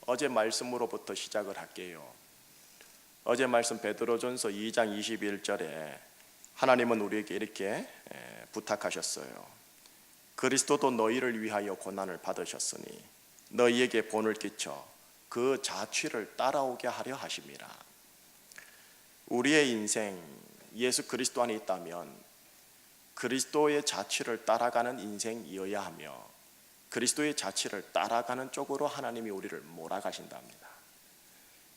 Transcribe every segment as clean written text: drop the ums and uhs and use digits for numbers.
어제 말씀으로부터 시작을 할게요. 어제 말씀 베드로전서 2장 21절에 하나님은 우리에게 이렇게 부탁하셨어요. 그리스도도 너희를 위하여 고난을 받으셨으니 너희에게 본을 끼쳐 그 자취를 따라오게 하려 하심이라. 우리의 인생 예수 그리스도 안에 있다면 그리스도의 자취를 따라가는 인생이어야 하며 그리스도의 자취를 따라가는 쪽으로 하나님이 우리를 몰아가신답니다.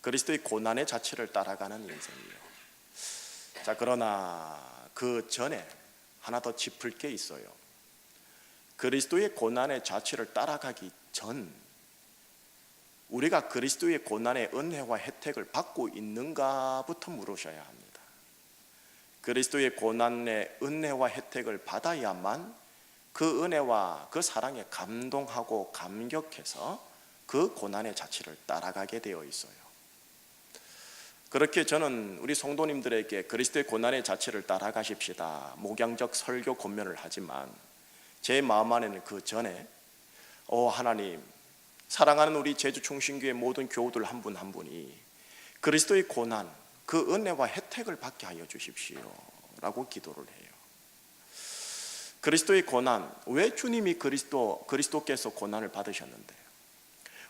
그리스도의 고난의 자취를 따라가는 인생이요. 자, 그러나 그 전에 하나 더 짚을 게 있어요. 그리스도의 고난의 자취를 따라가기 전 우리가 그리스도의 고난의 은혜와 혜택을 받고 있는가부터 물으셔야 합니다. 그리스도의 고난의 은혜와 혜택을 받아야만 그 은혜와 그 사랑에 감동하고 감격해서 그 고난의 자취를 따라가게 되어 있어요. 그렇게 저는 우리 성도님들에게 그리스도의 고난의 자취를 따라가십시다 목양적 설교 권면을 하지만 제 마음 안에는 그 전에 하나님, 사랑하는 우리 제주충신교회 모든 교우들 한 분 한 분이 그리스도의 고난, 그 은혜와 혜택을 받게 하여 주십시오 라고 기도를 해요. 그리스도의 고난, 왜 주님이 그리스도께서 고난을 받으셨는데요?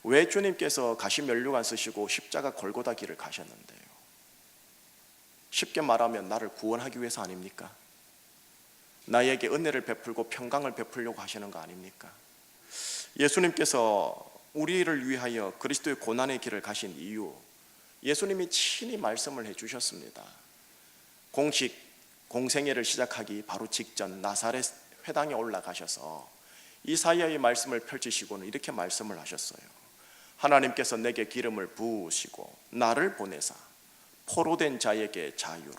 왜 주님께서 가시면류관 쓰시고 십자가 골고다 길을 가셨는데요? 쉽게 말하면 나를 구원하기 위해서 아닙니까? 나에게 은혜를 베풀고 평강을 베풀려고 하시는 거 아닙니까? 예수님께서 우리를 위하여 그리스도의 고난의 길을 가신 이유, 예수님이 친히 말씀을 해주셨습니다. 공생애를 시작하기 바로 직전 나사렛 회당에 올라가셔서 이사야의 말씀을 펼치시고는 이렇게 말씀을 하셨어요. 하나님께서 내게 기름을 부으시고 나를 보내사 포로된 자에게 자유를,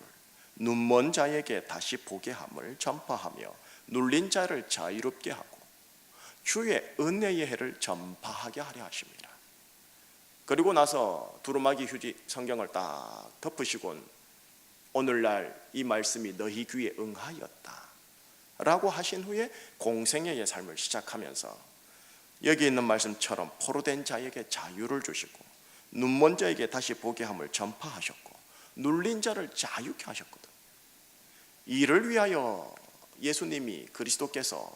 눈먼 자에게 다시 보게 함을 전파하며 눌린 자를 자유롭게 하고 주의 은혜의 해를 전파하게 하려 하십니다. 그리고 나서 두루마기 휴지 성경을 딱 덮으시곤 오늘날 이 말씀이 너희 귀에 응하였다 라고 하신 후에 공생애의 삶을 시작하면서 여기 있는 말씀처럼 포로된 자에게 자유를 주시고 눈먼 자에게 다시 보게 함을 전파하셨고 눌린 자를 자유케 하셨거든. 이를 위하여 예수님이 그리스도께서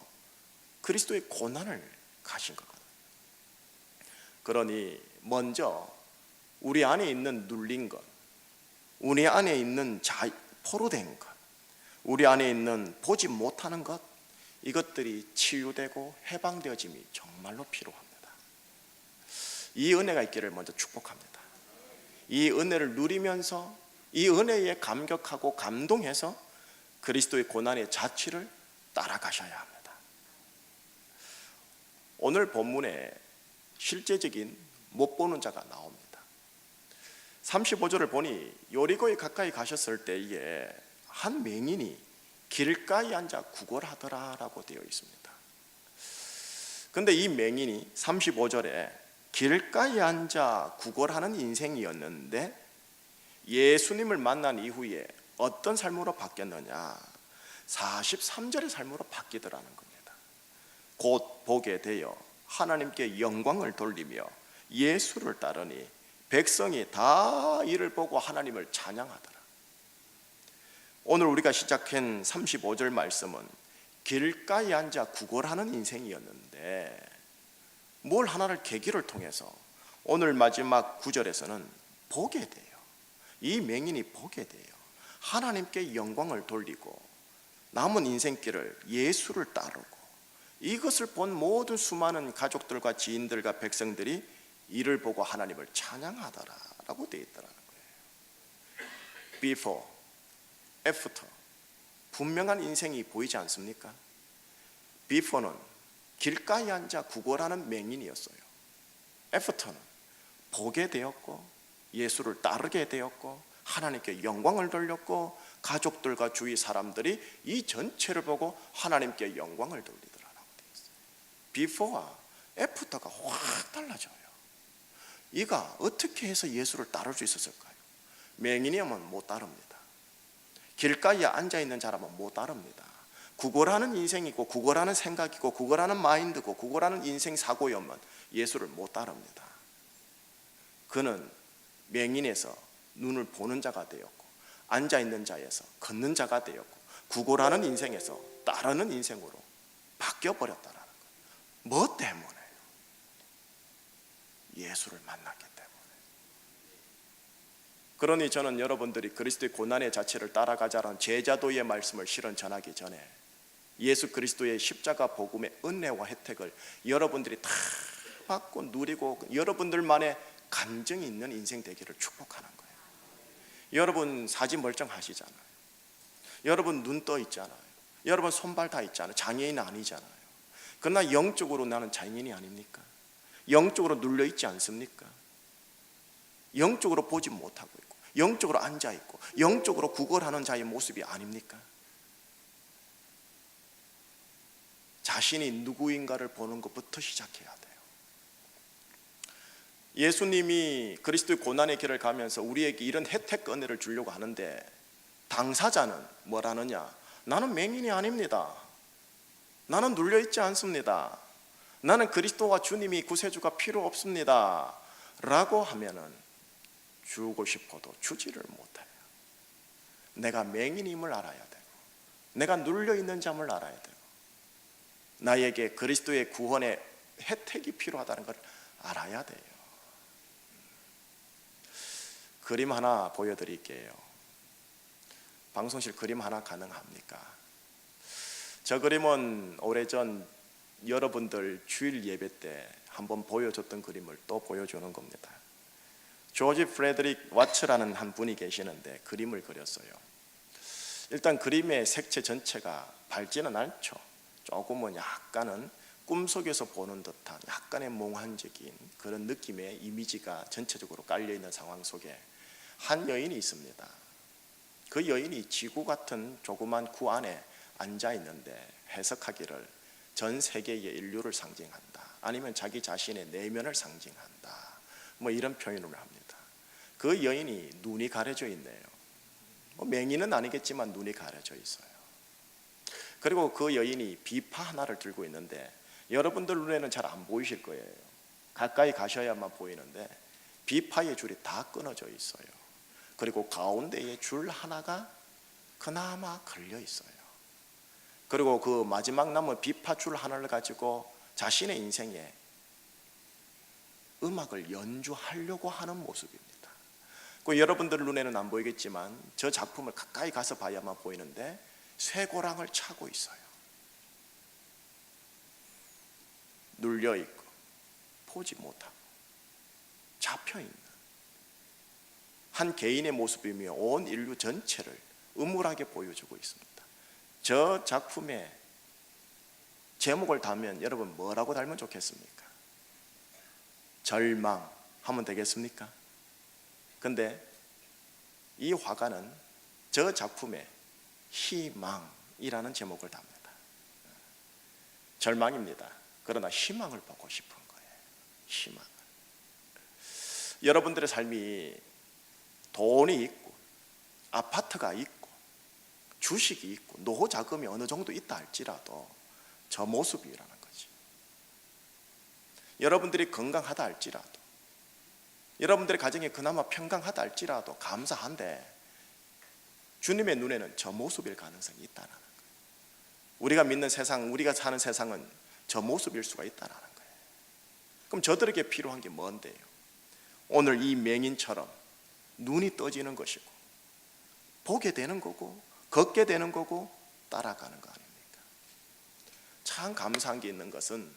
그리스도의 고난을 가신 거거든. 그러니 먼저 우리 안에 있는 눌린 것, 우리 안에 있는 포로된 것, 우리 안에 있는 보지 못하는 것, 이것들이 치유되고 해방되어짐이 정말로 필요합니다. 이 은혜가 있기를 먼저 축복합니다. 이 은혜를 누리면서 이 은혜에 감격하고 감동해서 그리스도의 고난의 자취를 따라가셔야 합니다. 오늘 본문에 실제적인 못 보는 자가 나옵니다. 35절을 보니 여리고에 가까이 가셨을 때에 한 맹인이 길가에 앉아 구걸하더라라고 되어 있습니다. 그런데 이 맹인이 35절에 길가에 앉아 구걸하는 인생이었는데 예수님을 만난 이후에 어떤 삶으로 바뀌었느냐? 43절의 삶으로 바뀌더라는 겁니다. 곧 보게 되어 하나님께 영광을 돌리며 예수를 따르니 백성이 다 이를 보고 하나님을 찬양하더라. 오늘 우리가 시작한 35절 말씀은 길가에 앉아 구걸하는 인생이었는데 뭘 하나를 계기를 통해서 오늘 마지막 9절에서는 보게 돼요. 이 맹인이 보게 돼요. 하나님께 영광을 돌리고 남은 인생길을 예수를 따르고 이것을 본 모든 수많은 가족들과 지인들과 백성들이 이를 보고 하나님을 찬양하더라라고 되어 있더라는 거예요. Before, After, 분명한 인생이 보이지 않습니까? Before는 길가에 앉아 구걸하는 맹인이었어요. After는 보게 되었고 예수를 따르게 되었고 하나님께 영광을 돌렸고 가족들과 주위 사람들이 이 전체를 보고 하나님께 영광을 돌리더라라고 되어 있어요. Before와 After가 확 달라져요. 이가 어떻게 해서 예수를 따를 수 있었을까요? 맹인이면 못 따릅니다. 길가에 앉아있는 사람은 못 따릅니다. 구걸하는 인생이고 구걸하는 생각이고 구걸하는 마인드고 구걸하는 인생 사고였면 예수를 못 따릅니다. 그는 맹인에서 눈을 보는 자가 되었고 앉아있는 자에서 걷는 자가 되었고 구걸하는 인생에서 따르는 인생으로 바뀌어버렸다라는 거예요. 뭐 때문에요? 예수를 만났기 때문에. 그러니 저는 여러분들이 그리스도의 고난의 자체를 따라가자라는 제자도의 말씀을 실은 전하기 전에 예수 그리스도의 십자가 복음의 은혜와 혜택을 여러분들이 다 받고 누리고 여러분들만의 감정이 있는 인생 되기를 축복하는 거예요. 여러분 사지 멀쩡하시잖아요. 여러분 눈 떠 있잖아요. 여러분 손발 다 있잖아요. 장애인 아니잖아요. 그러나 영적으로 나는 장애인이 아닙니까? 영적으로 눌려 있지 않습니까? 영적으로 보지 못하고 있고 영적으로 앉아 있고 영적으로 구걸하는 자의 모습이 아닙니까? 자신이 누구인가를 보는 것부터 시작해야 돼요. 예수님이 그리스도의 고난의 길을 가면서 우리에게 이런 혜택 은혜를 주려고 하는데 당사자는 뭐라느냐? 나는 맹인이 아닙니다. 나는 눌려있지 않습니다. 나는 그리스도와 주님이 구세주가 필요 없습니다 라고 하면은 주고 싶어도 주지를 못해요. 내가 맹인임을 알아야 되고 내가 눌려있는 점을 알아야 되고 나에게 그리스도의 구원의 혜택이 필요하다는 걸 알아야 돼요. 그림 하나 보여드릴게요. 방송실 그림 하나 가능합니까? 저 그림은 오래전 여러분들 주일 예배 때 한번 보여줬던 그림을 또 보여주는 겁니다. 조지 프레드릭 와츠라는 한 분이 계시는데 그림을 그렸어요. 일단 그림의 색채 전체가 밝지는 않죠. 조금은 약간은 꿈속에서 보는 듯한 약간의 몽환적인 그런 느낌의 이미지가 전체적으로 깔려있는 상황 속에 한 여인이 있습니다. 그 여인이 지구 같은 조그만 구 안에 앉아 있는데 해석하기를 전 세계의 인류를 상징한다, 아니면 자기 자신의 내면을 상징한다, 뭐 이런 표현을 합니다. 그 여인이 눈이 가려져 있네요. 맹인은 아니겠지만 눈이 가려져 있어요. 그리고 그 여인이 비파 하나를 들고 있는데 여러분들 눈에는 잘 안 보이실 거예요. 가까이 가셔야만 보이는데 비파의 줄이 다 끊어져 있어요. 그리고 가운데에 줄 하나가 그나마 걸려 있어요. 그리고 그 마지막 남은 비파 줄 하나를 가지고 자신의 인생에 음악을 연주하려고 하는 모습입니다. 그 여러분들 눈에는 안 보이겠지만 저 작품을 가까이 가서 봐야만 보이는데 쇠고랑을 차고 있어요. 눌려있고 보지 못하고 잡혀있는 한 개인의 모습이며 온 인류 전체를 음울하게 보여주고 있습니다. 저 작품의 제목을 달면 여러분 뭐라고 달면 좋겠습니까? 절망 하면 되겠습니까? 근데 이 화가는 저 작품에 희망이라는 제목을 답니다. 절망입니다. 그러나 희망을 보고 싶은 거예요. 희망. 여러분들의 삶이 돈이 있고 아파트가 있고 주식이 있고 노후 자금이 어느 정도 있다 할지라도 저 모습이라는 거지. 여러분들이 건강하다 할지라도 여러분들의 가정이 그나마 평강하다 할지라도 감사한데 주님의 눈에는 저 모습일 가능성이 있다는 거예요. 우리가 믿는 세상, 우리가 사는 세상은 저 모습일 수가 있다는 거예요. 그럼 저들에게 필요한 게 뭔데요? 오늘 이 맹인처럼 눈이 떠지는 것이고 보게 되는 거고 걷게 되는 거고 따라가는 거 아닙니까? 참 감사한 게 있는 것은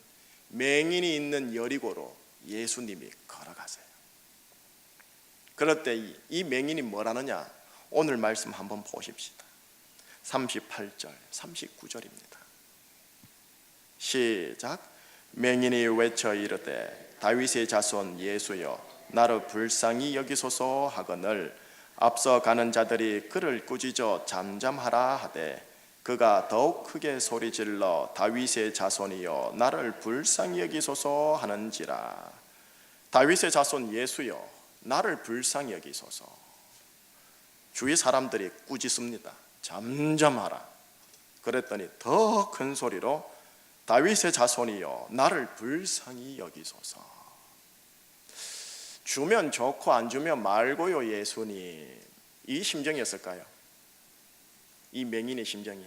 맹인이 있는 여리고로 예수님이 걸어가세요. 그럴 때 이 맹인이 뭐라느냐? 오늘 말씀 한번 보십시다. 38절 39절입니다 시작. 맹인이 외쳐 이르되 다윗의 자손 예수여 나를 불쌍히 여기소서 하거늘 앞서 가는 자들이 그를 꾸짖어 잠잠하라 하되 그가 더욱 크게 소리질러 다윗의 자손이여 나를 불쌍히 여기소서 하는지라. 다윗의 자손 예수여 나를 불쌍히 여기소서. 주위 사람들이 꾸짖습니다. 잠잠하라. 그랬더니 더 큰 소리로 다윗의 자손이여 나를 불쌍히 여기소서. 주면 좋고 안 주면 말고요 예수님, 이 심정이었을까요? 이 맹인의 심정이?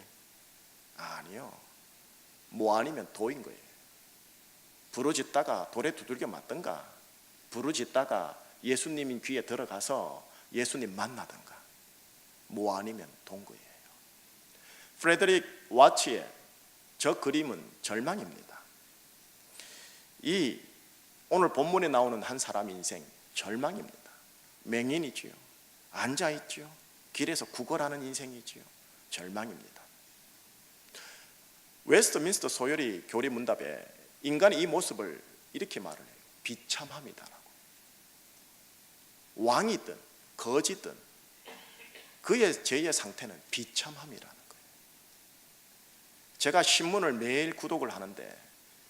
아니요, 뭐 아니면 도인 거예요. 부르짖다가 돌에 두들겨 맞든가, 부르짖다가 예수님 귀에 들어가서 예수님 만나든가, 뭐 아니면 돈 거예요. 프레드릭 와츠의 저 그림은 절망입니다. 이 오늘 본문에 나오는 한 사람 인생 절망입니다. 맹인이지요, 앉아있지요, 길에서 구걸하는 인생이지요, 절망입니다. 웨스트민스터 소열이 교리 문답에 인간의 이 모습을 이렇게 말을 해요. 비참함이다라고. 왕이든 거지든 그의 제2의 상태는 비참함이라는 거예요. 제가 신문을 매일 구독을 하는데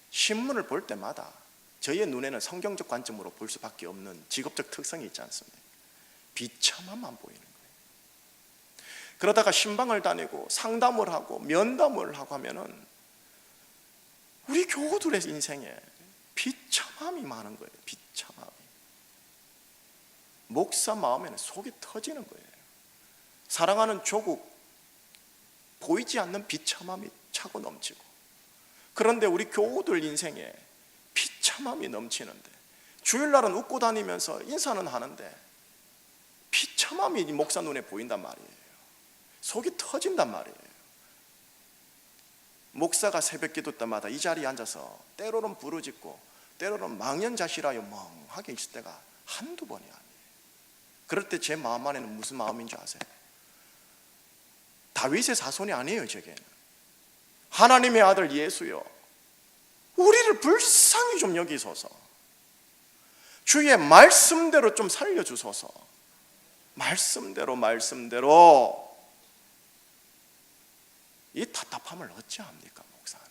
신문을 볼 때마다 저의 눈에는 성경적 관점으로 볼 수밖에 없는 직업적 특성이 있지 않습니까? 비참함만 보이는 거예요. 그러다가 신방을 다니고 상담을 하고 면담을 하고 하면은 우리 교우들의 인생에 비참함이 많은 거예요. 비참함이. 목사 마음에는 속이 터지는 거예요. 사랑하는 조국, 보이지 않는 비참함이 차고 넘치고, 그런데 우리 교우들 인생에 비참함이 넘치는데 주일날은 웃고 다니면서 인사는 하는데 비참함이 목사 눈에 보인단 말이에요. 속이 터진단 말이에요. 목사가 새벽 기도 때마다 이 자리에 앉아서 때로는 부르짖고 때로는 망연자실하여 멍하게 있을 때가 한두 번이 아니에요. 그럴 때 제 마음 안에는 무슨 마음인 줄 아세요? 다윗의 자손이 아니에요. 제게는 하나님의 아들 예수여, 우리를 불쌍히 좀 여기소서, 주의 말씀대로 좀 살려주소서. 말씀대로 이 답답함을 어찌합니까? 목사님,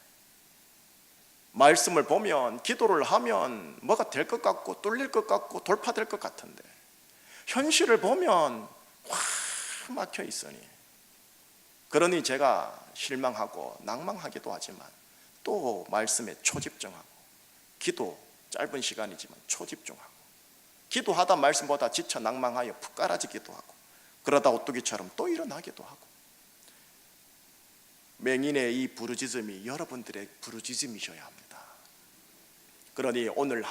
말씀을 보면 기도를 하면 뭐가 될 것 같고 뚫릴 것 같고 돌파될 것 같은데 현실을 보면 확 막혀 있으니, 그러니 제가 실망하고 낭망하기도 하지만 또 말씀에 초집중하고, 기도 짧은 시간이지만 초집중하고, 기도하다 말씀보다 지쳐 낭망하여 푹 깔아지기도 하고, 그러다 오뚜기처럼 또 일어나기도 하고. 맹인의 이 부르짖음이 여러분들의 부르짖음이셔야 합니다. 그러니 오늘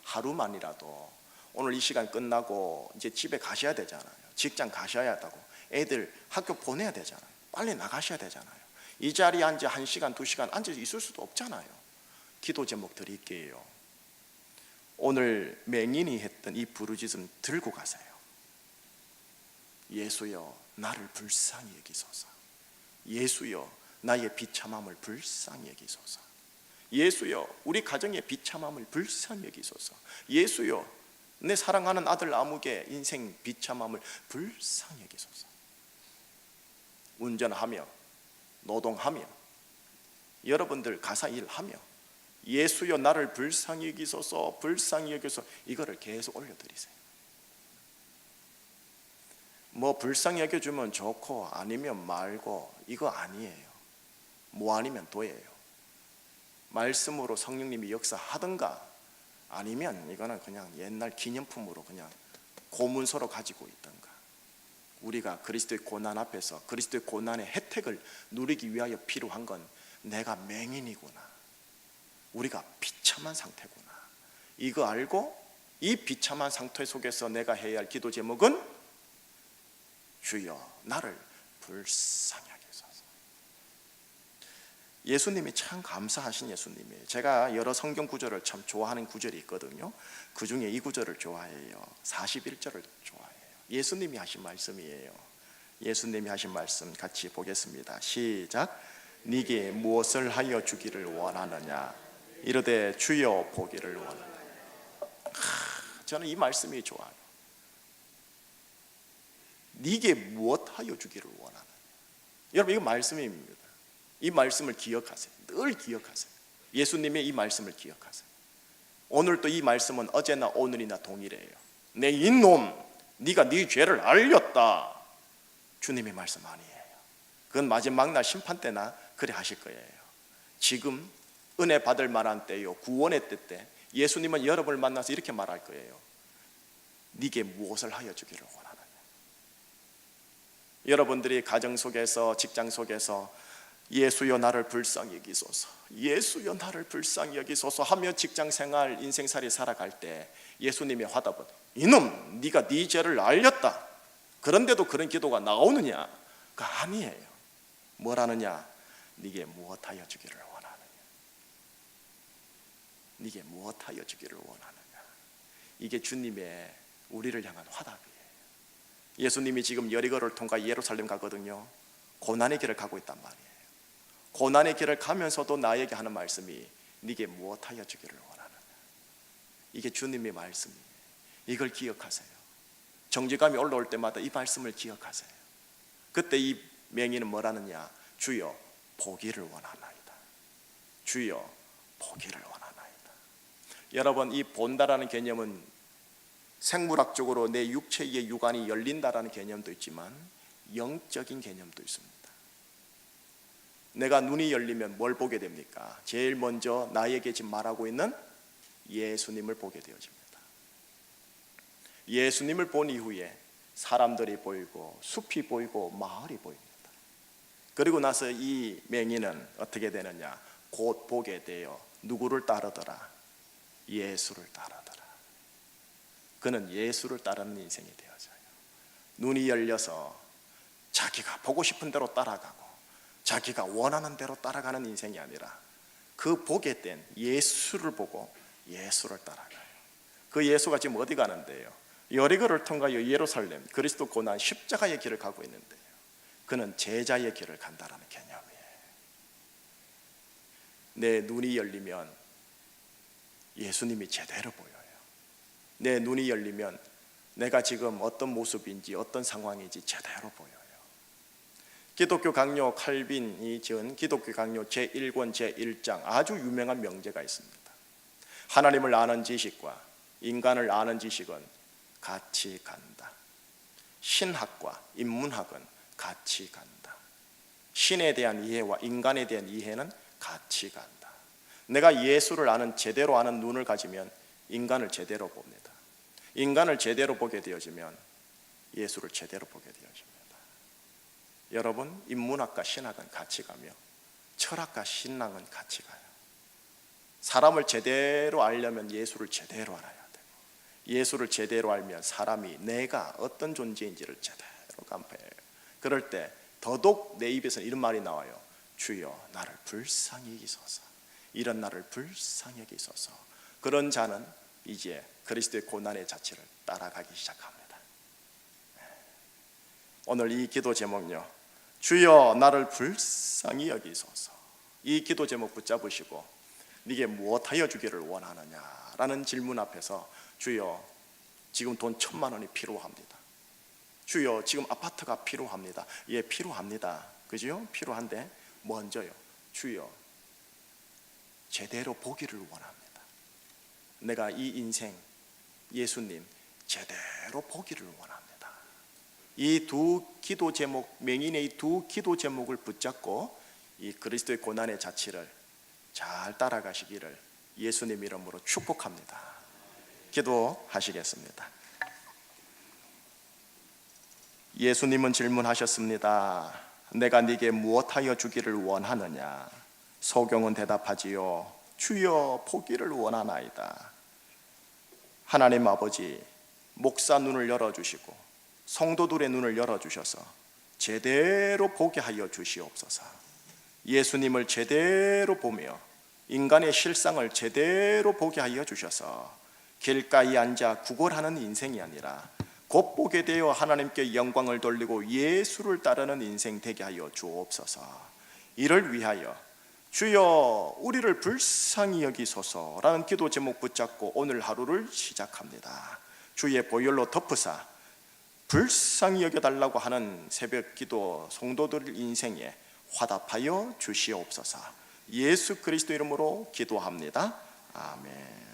하루만이라도, 오늘 이 시간 끝나고 이제 집에 가셔야 되잖아요. 직장 가셔야 하고 애들 학교 보내야 되잖아요. 빨리 나가셔야 되잖아요. 이 자리에 앉아 1시간 2시간 앉아 있을 수도 없잖아요. 기도 제목 드릴게요. 오늘 맹인이 했던 이 부르짖음 들고 가세요. 예수여, 나를 불쌍히 여기소서. 예수여, 나의 비참함을 불쌍히 여기소서. 예수여, 우리 가정의 비참함을 불쌍히 여기소서. 예수여, 내 사랑하는 아들 아무개 인생 비참함을 불쌍히 여기소서. 운전하며 노동하며 여러분들 가사 일하며 예수여, 나를 불쌍히 여기소서, 불쌍히 여기소서, 이거를 계속 올려드리세요. 뭐 불쌍히 여겨주면 좋고 아니면 말고 이거 아니에요. 뭐 아니면 도예요. 말씀으로 성령님이 역사하든가 아니면 이거는 그냥 옛날 기념품으로 그냥 고문서로 가지고 있던가. 우리가 그리스도의 고난 앞에서 그리스도의 고난의 혜택을 누리기 위하여 필요한 건 내가 맹인이구나, 우리가 비참한 상태구나, 이거 알고 이 비참한 상태 속에서 내가 해야 할 기도 제목은 주여, 나를 불쌍히 하게 하소서. 예수님이 참 감사하신 예수님이에요. 제가 여러 성경 구절을 참 좋아하는 구절이 있거든요. 그 중에 이 구절을 좋아해요. 41절을 좋아해요. 예수님이 하신 말씀이에요. 예수님이 하신 말씀 같이 보겠습니다. 시작. 네게 무엇을 하여 주기를 원하느냐? 이르되 주여 보기를 원하느냐. 저는 이 말씀이 좋아요. 네게 무엇 하여 주기를 원하느냐. 여러분, 이거 말씀입니다. 이 말씀을 기억하세요. 늘 기억하세요. 예수님의 이 말씀을 기억하세요. 오늘도 이 말씀은 어제나 오늘이나 동일해요. 내 이놈, 네가 네 죄를 알렸다. 주님의 말씀 아니에요. 그건 마지막 날 심판 때나 그래 하실 거예요. 지금 은혜 받을 만한 때요, 구원의 때 예수님은 여러분을 만나서 이렇게 말할 거예요. 네게 무엇을 하여 주기를 원하느냐. 여러분들이 가정 속에서, 직장 속에서 예수여 나를 불쌍히 여기소서, 예수여 나를 불쌍히 여기소서 하며 직장생활, 인생살이 살아갈 때 예수님의 화답은 이놈 네가 네 죄를 알렸다. 그런데도 그런 기도가 나오느냐? 그 아니에요. 뭐라느냐? 네게 무엇하여 주기를 원하느냐. 네게 무엇하여 주기를 원하느냐. 이게 주님의 우리를 향한 화답이에요. 예수님이 지금 여리고를 통과 예루살렘 가거든요. 고난의 길을 가고 있단 말이에요. 고난의 길을 가면서도 나에게 하는 말씀이 네게 무엇하여 주기를 원하느냐. 이게 주님의 말씀이에요. 이걸 기억하세요. 정죄감이 올라올 때마다 이 말씀을 기억하세요. 그때 이 맹인은 뭐라느냐? 주여 보기를 원하나이다. 주여 보기를 원하나이다. 여러분, 이 본다라는 개념은 생물학적으로 내 육체의 육안이 열린다라는 개념도 있지만 영적인 개념도 있습니다. 내가 눈이 열리면 뭘 보게 됩니까? 제일 먼저 나에게 지금 말하고 있는 예수님을 보게 되어집니다. 예수님을 본 이후에 사람들이 보이고 숲이 보이고 마을이 보입니다. 그리고 나서 이 맹인은 어떻게 되느냐? 곧 보게 되어 누구를 따르더라? 예수를 따르더라. 그는 예수를 따르는 인생이 되어져요. 눈이 열려서 자기가 보고 싶은 대로 따라가고 자기가 원하는 대로 따라가는 인생이 아니라 그 보게 된 예수를 보고 예수를 따라가요. 그 예수가 지금 어디 가는데요? 여리고를 통하여 예루살렘, 그리스도 고난 십자가의 길을 가고 있는데요. 그는 제자의 길을 간다라는 개념이에요. 내 눈이 열리면 예수님이 제대로 보여요. 내 눈이 열리면 내가 지금 어떤 모습인지 어떤 상황인지 제대로 보여요. 기독교 강요 칼빈이 지은 기독교 강요 제1권 제1장 아주 유명한 명제가 있습니다. 하나님을 아는 지식과 인간을 아는 지식은 같이 간다. 신학과 인문학은 같이 간다. 신에 대한 이해와 인간에 대한 이해는 같이 간다. 내가 예수를 아는 제대로 아는 눈을 가지면 인간을 제대로 봅니다. 인간을 제대로 보게 되어지면 예수를 제대로 보게 되어집니다. 여러분, 인문학과 신학은 같이 가며 철학과 신앙은 같이 가요. 사람을 제대로 알려면 예수를 제대로 알아야 되고 예수를 제대로 알면 사람이 내가 어떤 존재인지를 제대로 간파해요. 그럴 때 더더욱 내 입에서는 이런 말이 나와요. 주여 나를 불쌍히 여기소서. 이런 나를 불쌍히 여기소서. 그런 자는 이제 그리스도의 고난의 자체를 따라가기 시작합니다. 오늘 이 기도 제목요, 주여 나를 불쌍히 여기소서. 이 기도 제목 붙잡으시고 네게 무엇하여 주기를 원하느냐라는 질문 앞에서 주여 지금 돈 1,000만 원이 필요합니다. 주여 지금 아파트가 필요합니다. 예, 필요합니다. 그죠? 필요한데 먼저요, 주여 제대로 보기를 원합니다. 내가 이 인생 예수님 제대로 보기를 원합니다. 이 두 기도 제목, 맹인의 이 두 기도 제목을 붙잡고 이 그리스도의 고난의 자취를 잘 따라가시기를 예수님 이름으로 축복합니다. 기도하시겠습니다. 예수님은 질문하셨습니다. 내가 네게 무엇하여 주기를 원하느냐? 소경은 대답하지요. 주여 보기를 원하나이다. 하나님 아버지, 목사 눈을 열어주시고 성도들의 눈을 열어주셔서 제대로 보게 하여 주시옵소서. 예수님을 제대로 보며 인간의 실상을 제대로 보게 하여 주셔서 길가에 앉아 구걸하는 인생이 아니라 곧 보게 되어 하나님께 영광을 돌리고 예수를 따르는 인생 되게 하여 주옵소서. 이를 위하여 주여 우리를 불쌍히 여기소서라는 기도 제목 붙잡고 오늘 하루를 시작합니다. 주의 보혈로 덮으사 불쌍히 여겨달라고 하는 새벽 기도 성도들 인생에 화답하여 주시옵소서. 예수 그리스도 이름으로 기도합니다. 아멘.